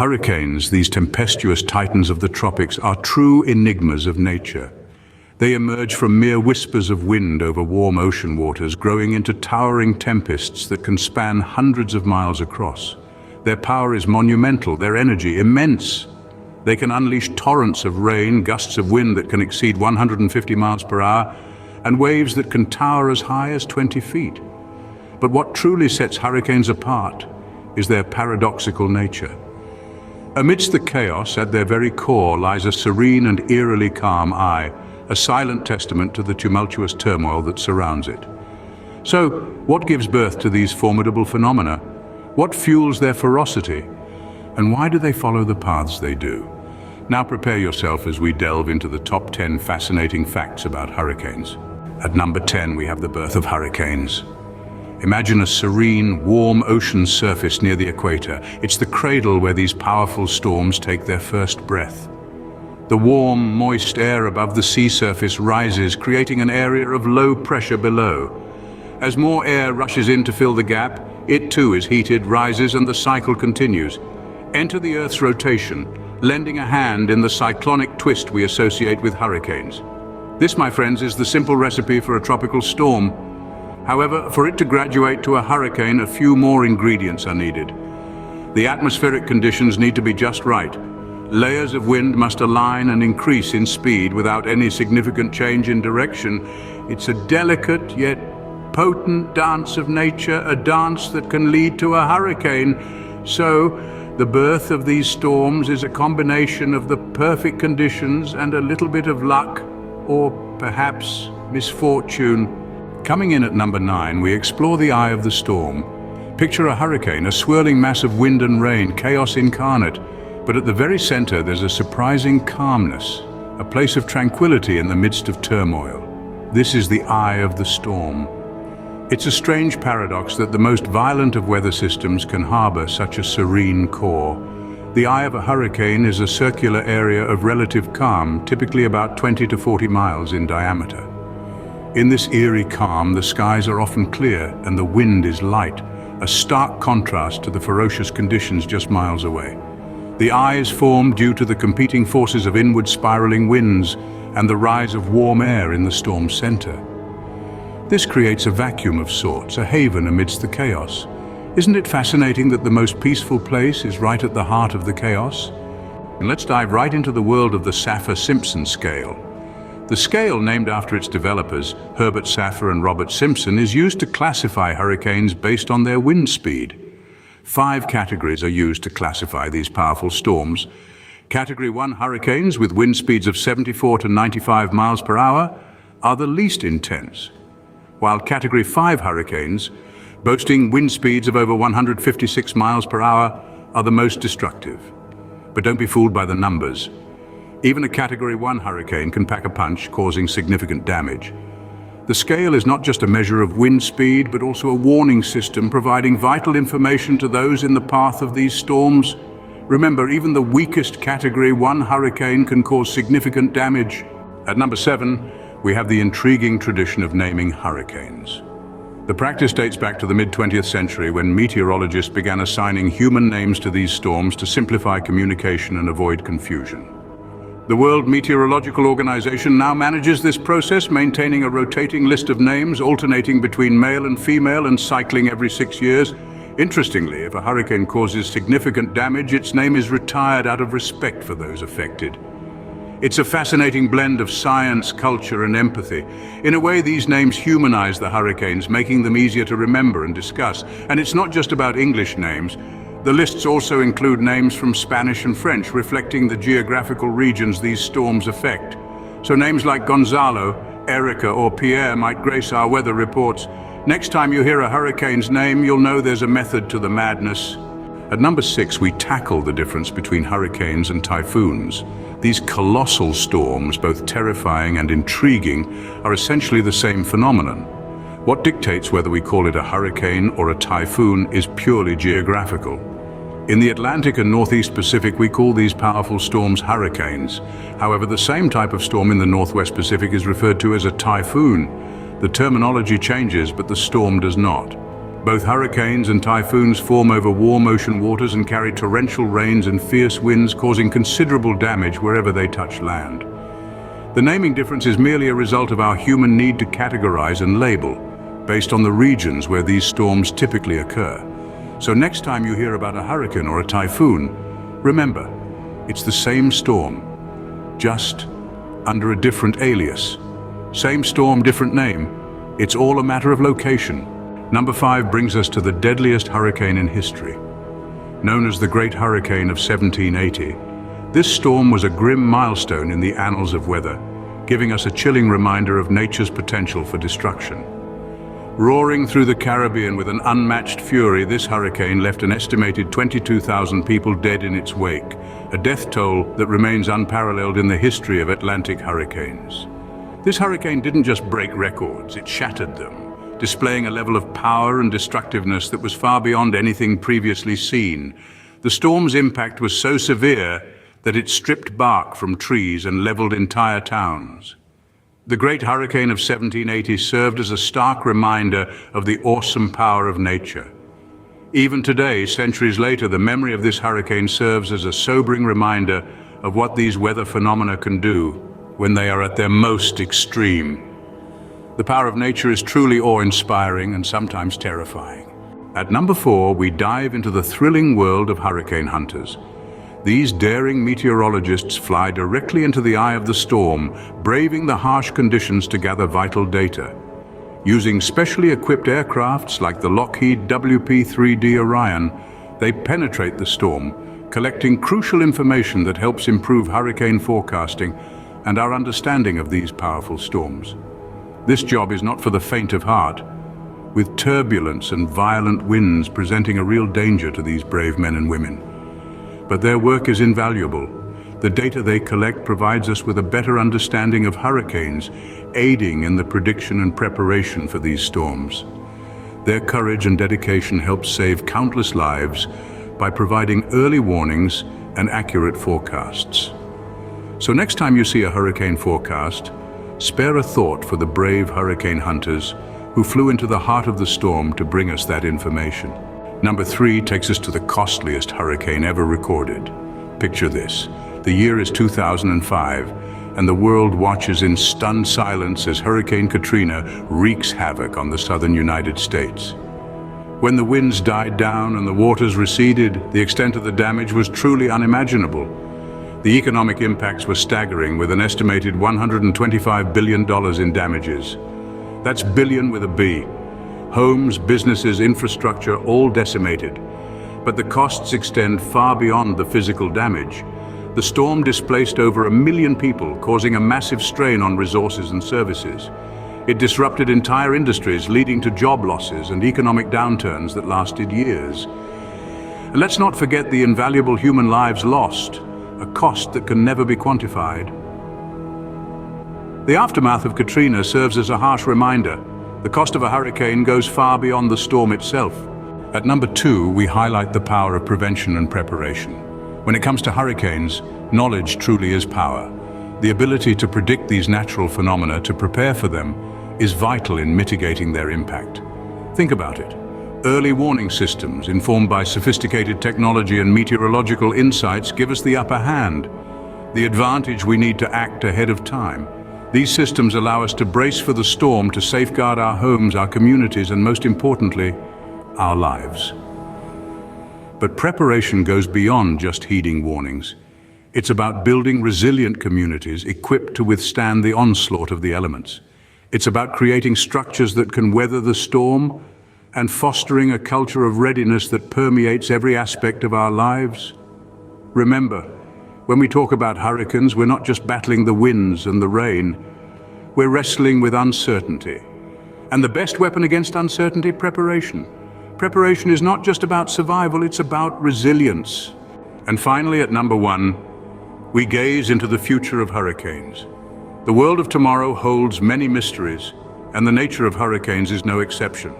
Hurricanes, these tempestuous titans of the tropics, are true enigmas of nature. They emerge from mere whispers of wind over warm ocean waters, growing into towering tempests that can span hundreds of miles across. Their power is monumental, their energy immense. They can unleash torrents of rain, gusts of wind that can exceed 150 miles per hour, and waves that can tower as high as 20 feet. But what truly sets hurricanes apart is their paradoxical nature. Amidst the chaos, at their very core lies a serene and eerily calm eye, a silent testament to the tumultuous turmoil that surrounds it. So, what gives birth to these formidable phenomena? What fuels their ferocity? And why do they follow the paths they do? Now prepare yourself as we delve into the top 10 fascinating facts about hurricanes. At number 10, we have the birth of hurricanes. Imagine a serene, warm ocean surface near the equator. It's the cradle where these powerful storms take their first breath. The warm, moist air above the sea surface rises, creating an area of low pressure below. As more air rushes in to fill the gap, it too is heated, rises, and the cycle continues. Enter the Earth's rotation, lending a hand in the cyclonic twist we associate with hurricanes. This, my friends, is the simple recipe for a tropical storm. However, for it to graduate to a hurricane, a few more ingredients are needed. The atmospheric conditions need to be just right. Layers of wind must align and increase in speed without any significant change in direction. It's a delicate yet potent dance of nature, a dance that can lead to a hurricane. So, the birth of these storms is a combination of the perfect conditions and a little bit of luck, or perhaps misfortune. Coming in at number 9, we explore the eye of the storm. Picture a hurricane, a swirling mass of wind and rain, chaos incarnate. But at the very center, there's a surprising calmness, a place of tranquility in the midst of turmoil. This is the eye of the storm. It's a strange paradox that the most violent of weather systems can harbor such a serene core. The eye of a hurricane is a circular area of relative calm, typically about 20 to 40 miles in diameter. In this eerie calm, the skies are often clear and the wind is light, a stark contrast to the ferocious conditions just miles away. The eye is formed due to the competing forces of inward spiraling winds and the rise of warm air in the storm's center. This creates a vacuum of sorts, a haven amidst the chaos. Isn't it fascinating that the most peaceful place is right at the heart of the chaos? And let's dive right into the world of the Saffir-Simpson scale. The scale, named after its developers, Herbert Saffir and Robert Simpson, is used to classify hurricanes based on their wind speed. 5 categories are used to classify these powerful storms. Category 1 hurricanes with wind speeds of 74 to 95 miles per hour are the least intense, while Category 5 hurricanes, boasting wind speeds of over 156 miles per hour, are the most destructive. But don't be fooled by the numbers. Even a Category 1 hurricane can pack a punch, causing significant damage. The scale is not just a measure of wind speed, but also a warning system providing vital information to those in the path of these storms. Remember, even the weakest Category 1 hurricane can cause significant damage. At number 7, we have the intriguing tradition of naming hurricanes. The practice dates back to the mid-20th century when meteorologists began assigning human names to these storms to simplify communication and avoid confusion. The World Meteorological Organization now manages this process, maintaining a rotating list of names, alternating between male and female and cycling every 6 years. Interestingly, if a hurricane causes significant damage, its name is retired out of respect for those affected. It's a fascinating blend of science, culture, and empathy. In a way, these names humanize the hurricanes, making them easier to remember and discuss. And it's not just about English names. The lists also include names from Spanish and French, reflecting the geographical regions these storms affect. So names like Gonzalo, Erica, or Pierre might grace our weather reports. Next time you hear a hurricane's name, you'll know there's a method to the madness. At number 6, we tackle the difference between hurricanes and typhoons. These colossal storms, both terrifying and intriguing, are essentially the same phenomenon. What dictates whether we call it a hurricane or a typhoon is purely geographical. In the Atlantic and Northeast Pacific, we call these powerful storms hurricanes. However, the same type of storm in the Northwest Pacific is referred to as a typhoon. The terminology changes, but the storm does not. Both hurricanes and typhoons form over warm ocean waters and carry torrential rains and fierce winds, causing considerable damage wherever they touch land. The naming difference is merely a result of our human need to categorize and label, based on the regions where these storms typically occur. So next time you hear about a hurricane or a typhoon, remember, it's the same storm, just under a different alias. Same storm, different name. It's all a matter of location. Number 5 brings us to the deadliest hurricane in history. Known as the Great Hurricane of 1780, this storm was a grim milestone in the annals of weather, giving us a chilling reminder of nature's potential for destruction. Roaring through the Caribbean with an unmatched fury, this hurricane left an estimated 22,000 people dead in its wake, a death toll that remains unparalleled in the history of Atlantic hurricanes. This hurricane didn't just break records, it shattered them, displaying a level of power and destructiveness that was far beyond anything previously seen. The storm's impact was so severe that it stripped bark from trees and leveled entire towns. The Great Hurricane of 1780 served as a stark reminder of the awesome power of nature. Even today, centuries later, the memory of this hurricane serves as a sobering reminder of what these weather phenomena can do when they are at their most extreme. The power of nature is truly awe-inspiring and sometimes terrifying. At number 4, we dive into the thrilling world of hurricane hunters. These daring meteorologists fly directly into the eye of the storm, braving the harsh conditions to gather vital data. Using specially equipped aircrafts like the Lockheed WP-3D Orion, they penetrate the storm, collecting crucial information that helps improve hurricane forecasting and our understanding of these powerful storms. This job is not for the faint of heart, with turbulence and violent winds presenting a real danger to these brave men and women. But their work is invaluable. The data they collect provides us with a better understanding of hurricanes, aiding in the prediction and preparation for these storms. Their courage and dedication help save countless lives by providing early warnings and accurate forecasts. So next time you see a hurricane forecast, spare a thought for the brave hurricane hunters who flew into the heart of the storm to bring us that information. Number 3 takes us to the costliest hurricane ever recorded. Picture this. The year is 2005, and the world watches in stunned silence as Hurricane Katrina wreaks havoc on the southern United States. When the winds died down and the waters receded, the extent of the damage was truly unimaginable. The economic impacts were staggering, with an estimated $125 billion in damages. That's billion with a B. Homes, businesses, infrastructure, all decimated. But the costs extend far beyond the physical damage. The storm displaced over 1 million people, causing a massive strain on resources and services. It disrupted entire industries, leading to job losses and economic downturns that lasted years. And let's not forget the invaluable human lives lost, a cost that can never be quantified. The aftermath of Katrina serves as a harsh reminder. The cost of a hurricane goes far beyond the storm itself. At number 2, we highlight the power of prevention and preparation. When it comes to hurricanes, knowledge truly is power. The ability to predict these natural phenomena, to prepare for them, is vital in mitigating their impact. Think about it. Early warning systems, informed by sophisticated technology and meteorological insights, give us the upper hand, the advantage we need to act ahead of time. These systems allow us to brace for the storm, to safeguard our homes, our communities, and most importantly, our lives. But preparation goes beyond just heeding warnings. It's about building resilient communities equipped to withstand the onslaught of the elements. It's about creating structures that can weather the storm and fostering a culture of readiness that permeates every aspect of our lives. Remember, when we talk about hurricanes, we're not just battling the winds and the rain. We're wrestling with uncertainty. And the best weapon against uncertainty, preparation. Preparation is not just about survival, it's about resilience. And finally, at number 1, we gaze into the future of hurricanes. The world of tomorrow holds many mysteries, and the nature of hurricanes is no exception.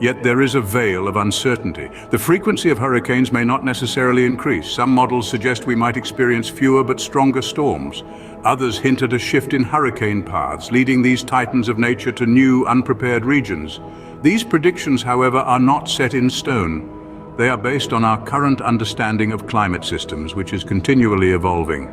Yet there is a veil of uncertainty. The frequency of hurricanes may not necessarily increase. Some models suggest we might experience fewer but stronger storms. Others hint at a shift in hurricane paths, leading these titans of nature to new, unprepared regions. These predictions, however, are not set in stone. They are based on our current understanding of climate systems, which is continually evolving.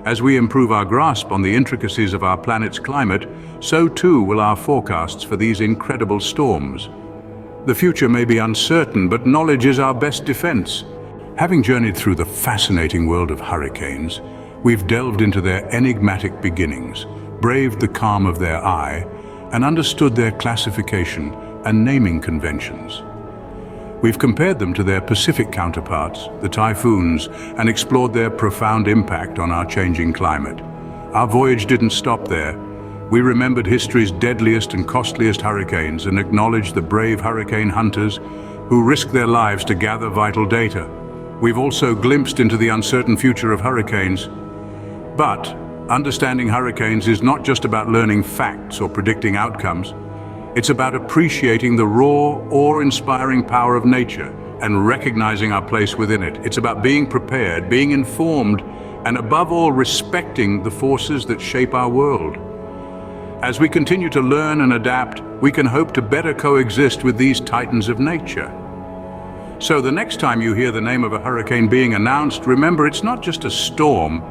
As we improve our grasp on the intricacies of our planet's climate, so too will our forecasts for these incredible storms. The future may be uncertain, but knowledge is our best defense. Having journeyed through the fascinating world of hurricanes, we've delved into their enigmatic beginnings, braved the calm of their eye, and understood their classification and naming conventions. We've compared them to their Pacific counterparts, the typhoons, and explored their profound impact on our changing climate. Our voyage didn't stop there. We remembered history's deadliest and costliest hurricanes and acknowledged the brave hurricane hunters who risked their lives to gather vital data. We've also glimpsed into the uncertain future of hurricanes. But understanding hurricanes is not just about learning facts or predicting outcomes. It's about appreciating the raw, awe-inspiring power of nature and recognizing our place within it. It's about being prepared, being informed, and above all, respecting the forces that shape our world. As we continue to learn and adapt, we can hope to better coexist with these titans of nature. So the next time you hear the name of a hurricane being announced, remember it's not just a storm,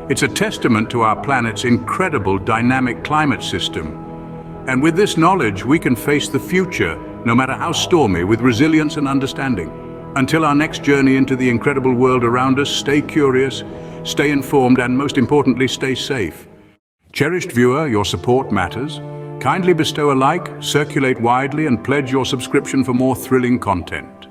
it's a testament to our planet's incredible dynamic climate system. And with this knowledge, we can face the future, no matter how stormy, with resilience and understanding. Until our next journey into the incredible world around us, stay curious, stay informed, and most importantly, stay safe. Cherished viewer, your support matters. Kindly bestow a like, circulate widely, and pledge your subscription for more thrilling content.